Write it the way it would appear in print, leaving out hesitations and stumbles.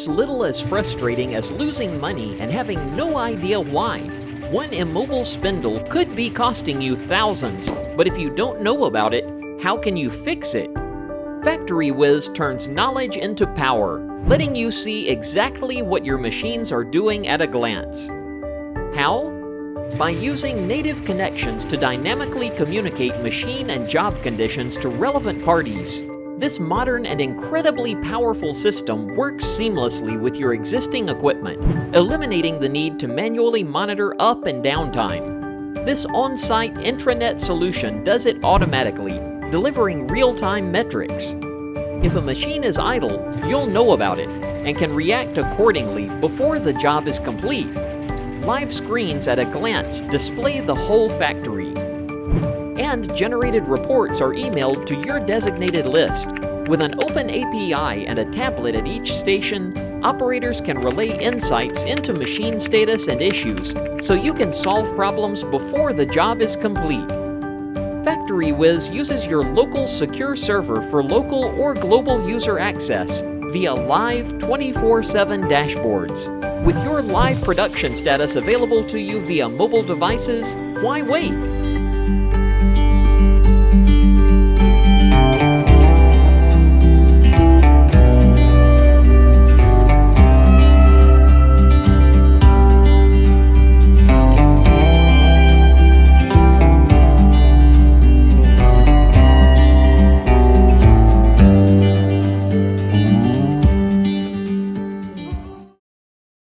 there's little as frustrating as losing money and having no idea why. One immobile spindle could be costing you thousands, but if you don't know about it, how can you fix it? FactoryWiz turns knowledge into power, letting you see exactly what your machines are doing at a glance. How? By using native connections to dynamically communicate machine and job conditions to relevant parties. This modern and incredibly powerful system works seamlessly with your existing equipment, eliminating the need to manually monitor up and down time. This on-site intranet solution does it automatically, delivering real-time metrics. If a machine is idle, you'll know about it and can react accordingly before the job is complete. Live screens at a glance display the whole factory. And generated reports are emailed to your designated list. With an open API and a tablet at each station, operators can relay insights into machine status and issues, so you can solve problems before the job is complete. FactoryWiz uses your local secure server for local or global user access via live 24/7 dashboards. With your live production status available to you via mobile devices, why wait?